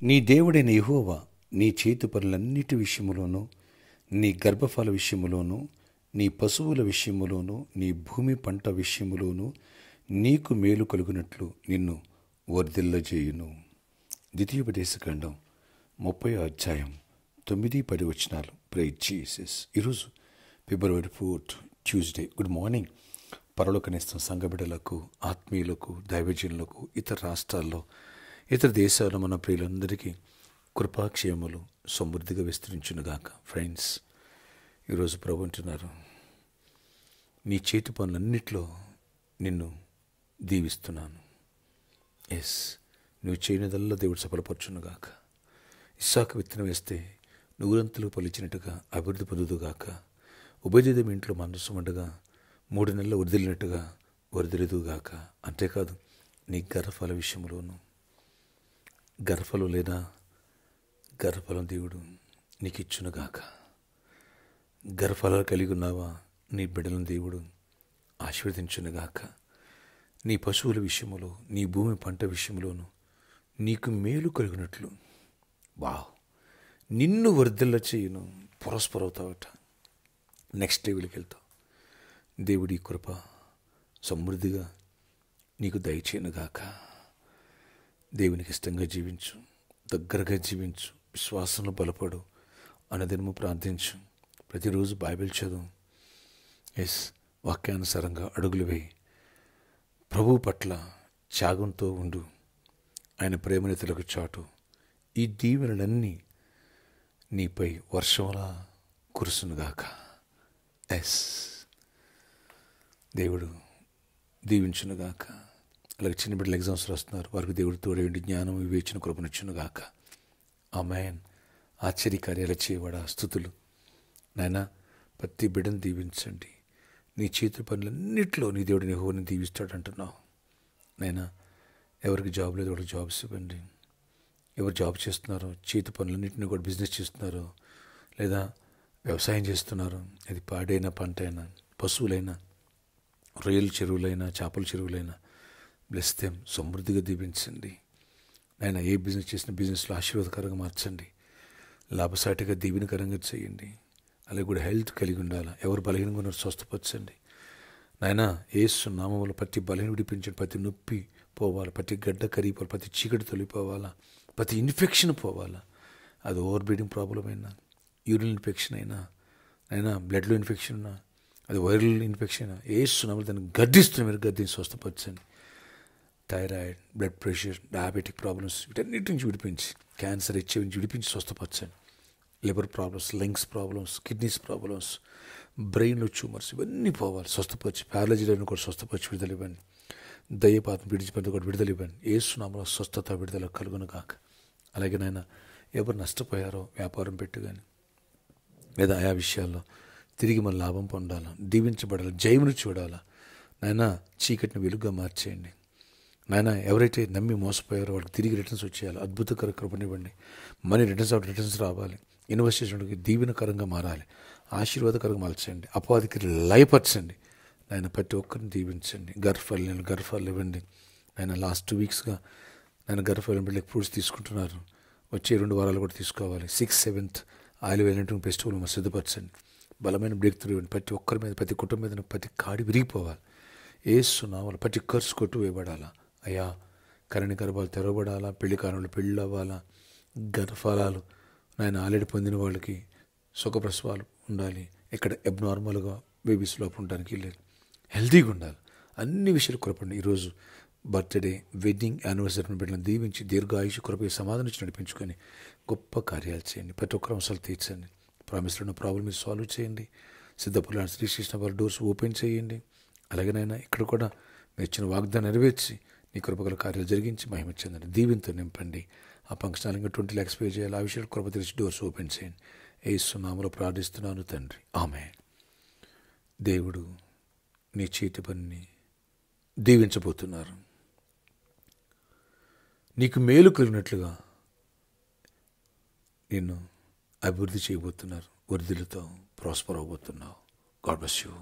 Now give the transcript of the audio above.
నీ దేవుడైన యెహోవా నీ చేతి పనులన్నిటి విషయములోనూ, నీ గర్భఫల విషయములోనూ, నీ పశువుల విషయములోనూ, నీ భూమి పంట విషయములోనూ నీకు మేలు కలుగునట్లు నిన్ను వర్ధిల్లజేయును. ద్వితీయోపదేశకాండం 30 అధ్యాయం 9-10 ప్రైజ్ జీసస్. ఈరోజు ఫిబ్రవరి 4 ట్యూస్డే. Good morning. పరలోకనిస్తున్న సంఘ బిడ్డలకు, ఆత్మీయులకు, దైవజనులకు, ఇతర రాష్ట్రాల్లో, ఇతర దేశాల్లో మన ప్రియులందరికీ కృపాక్షేమములు సమృద్ధిగా విస్తరించునుగాక. ఫ్రెండ్స్, ఈరోజు ప్రభు అంటున్నారు, నీ చేతి పనులన్నిట్లో నిన్ను దీవిస్తున్నాను. ఎస్, నువ్వు చేయనిదల్లా దేవుడు సఫలపరచునుగాక. ఇస్సాకు విత్తనం వేస్తే నూరంతులు పలిచినట్టుగా అభివృద్ధి పొందుదుగాక. ఉభయదేదం ఇంట్లో మనసు ఉండగా 3 నెలలు వదిలినట్టుగా వదిలిదుగాక. అంతేకాదు, నీ గర్భఫల విషయంలోనూ, గర్భఫలం లేదా గర్భఫలం దేవుడు నీకు ఇచ్చునుగాక. గర్భఫలాలు కలిగి ఉన్నావా? నీ బిడ్డలను దేవుడు ఆశీర్వదించునుగాక. నీ పశువుల విషయంలో, నీ భూమి పంట విషయంలోనూ నీకు మేలు కలిగినట్లు నిన్ను వర్ధిల్ల చేయును. ప్రాస్పర్ అవుతావట. నెక్స్ట్ లెవెల్కి వెళ్తావు. దేవుడి కృప సమృద్ధిగా నీకు దయచేయనుగాక. దేవునికి ఇష్టంగా జీవించు, దగ్గరగా జీవించు, విశ్వాసంలో బలపడు, అనుదినము ప్రార్థించు, ప్రతిరోజు బైబిల్ చదువు. ఎస్, వాక్యానుసారంగా అడుగులు వేయి. ప్రభువు పట్ల త్యాగంతో ఉండు. ఆయన ప్రేమని తెలుగు చాటు. ఈ దీవెనలన్నీ నీపై వర్షంలా కురుసునుగాక. ఎస్, దేవుడు దీవించునుగాక. అలాగే చిన్న బిడ్డలు ఎగ్జామ్స్ రాస్తున్నారు, వారికి దేవుడు తోడేంటి జ్ఞానం వివేచన కృపనిచ్చునుగాక. ఆమేన్. ఆశ్చర్యకార్యాలు చేయవాడా, స్తుతులు. నాయన, ప్రతి బిడ్డను దీవించండి. నీ చేతి పనులన్నింటిలో నీ దేవుడిని యెహోవాని దీవిస్తాడు అంటున్నావు. నాయన, ఎవరికి జాబ్ లేదు వాళ్ళకి జాబ్స్ ఇవ్వండి. ఎవరు జాబ్ చేస్తున్నారో, చేతి పనులన్నింటినీ కూడా బిజినెస్ చేస్తున్నారో, లేదా వ్యవసాయం చేస్తున్నారో, అది పాడైనా పంట అయినా, పశువులైనా, రొయ్యల చెరువులైనా, చేపల చెరువులైనా, బ్లెస్ దెమ్, సమృద్ధిగా దీవించండి. ఆయన ఏ బిజినెస్ చేసిన బిజినెస్లో ఆశీర్వాదకరంగా మార్చండి. లాభసాటిగా దీవెనకరంగా చేయండి. అలాగే కూడా హెల్త్ కలిగి ఉండాలి. ఎవరు బలహీనంగా ఉన్నారో స్వస్థపరచండి. నాయన, యేసు నామములో ప్రతి బలహీన విడిపించండి. ప్రతి నొప్పి పోవాలి, ప్రతి గడ్డ కరిగిపోవాలి, ప్రతి చీకటి తొలిపోవాలా, ప్రతి ఇన్ఫెక్షన్ పోవాలా. అది ఓవర్ బ్లీడింగ్ ప్రాబ్లం అయినా, యూరిన్ ఇన్ఫెక్షన్ అయినా, అయినా బ్లడ్లో ఇన్ఫెక్షన్ ఉన్నా, అది వైరల్ ఇన్ఫెక్షన్ అయినా, యేసు నామములో దాన్ని గద్దిస్తున్న మీరు గద్దించి స్వస్థపరచండి. Thyroid, blood pressure, diabetic problems, వీటన్నిటి నుంచి విడిపించి, క్యాన్సర్, హెచ్ఐవి నుంచి విడిపించి స్వస్థపరచండి. Liver problems, lungs problems, kidneys problems, బ్రెయిన్లో ట్యూమర్స్, ఇవన్నీ పోవాలి, స్వస్థపరిచి. ప్యారలజీలను కూడా స్వస్థపరిచి విడుదల ఇవ్వండి. దయ్యపాతం విడిచిపెట్టి కూడా విడుదల ఇవ్వండి. యేసు నామములో స్వస్థత విడుదల కలుగును కాక. అలాగే నాయన, ఎవరు నష్టపోయారో వ్యాపారం పెట్టి కానీ, లేదా ఆయా విషయాల్లో తిరిగి మన లాభం పొందాలా, దీవించబడాలి, జయమును చూడాలా. నాయన, చీకటిని వెలుగుగా మార్చేయండి. నాయన, ఎవరైతే నమ్మి మోసపోయారో వాళ్ళకి తిరిగి రిటర్న్స్ వచ్చేయాలి. అద్భుతకర కృపనివ్వండి. మనీ రిటర్న్స్ రావాలి. ఇన్వెస్టిగేషన్కి దీవెనకరంగా మారాలి. ఆశీర్వాదకరంగా మార్చండి. అపవాదికి లయపరచండి. ఆయన ప్రతి ఒక్కరిని దీవించండి. గర్భఫలాలు ఇవ్వండి. ఆయన లాస్ట్ 2 వీక్స్గా ఆయన గర్భఫలం బిడ్డలకు ఫ్రూట్స్ తీసుకుంటున్నారు. వచ్చే 2 వారాలు కూడా తీసుకోవాలి. 6th, 7th ఆయిల్ వేలంటే ఫెస్టివల్ మనం సిద్ధపరచండి. బలమైన బ్రేక్ త్రూ ఇవ్వండి. ప్రతి ఒక్కరి మీద, ప్రతి కుటుంబం మీద ప్రతి కాడి విరిగిపోవాలి. యేసు నామములో ప్రతి ఖర్చు కొట్టు వేయబడాలా. అయ్యా, కరణి గర్భాలు తెరవబడాలా, పెళ్లి కారణాలు పెళ్ళి అవ్వాలా, గర్భఫలాలు నాయన ఆల్రెడీ పొందిన వాళ్ళకి సుఖప్రసవాలు ఉండాలి. ఇక్కడ అబ్నార్మల్గా బేబీస్ లోపల ఉండడానికి లేదు, హెల్తీగా ఉండాలి. అన్ని విషయాలు కృపండి. ఈరోజు బర్త్డే, వెడ్డింగ్, యానివర్సరీ బిడ్డలను దీవించి దీర్ఘాయుషు కృప సమాధానం ఇచ్చి నడిపించుకొని గొప్ప కార్యాలు చేయండి. ప్రతి ఒక్కరు అవసరాలు తీర్చండి. ప్రామిస్లో ఉన్న ప్రాబ్లమ్ సాల్వ్ చేయండి. సిద్ధపురాణ శ్రీకృష్ణ వారి డోర్స్ ఓపెన్ చేయండి. అలాగేనైనా ఇక్కడ కూడా మీరు ఇచ్చిన వాగ్దానం నెరవేర్చి నీ కృపగల కార్యాలు జరిగించి మహిమ చెందండి. దీవెనతో నింపండి. ఆ ఫంక్షన్ 20 lakhs పే చేయాలి. ఆ విషయాలు కృప తెరిచి డోర్స్ ఓపెన్ చేయండి. యేసు నామములో ప్రార్థిస్తున్నాను తండ్రి, ఆమేన్. దేవుడు నీ చేతి పనిని దీవించబోతున్నారు. నీకు మేలు కలిగినట్లుగా నిన్ను అభివృద్ధి చేయబోతున్నారు. వృద్ధిలతో ప్రాస్పర్ అవబోతున్నావు. God bless you.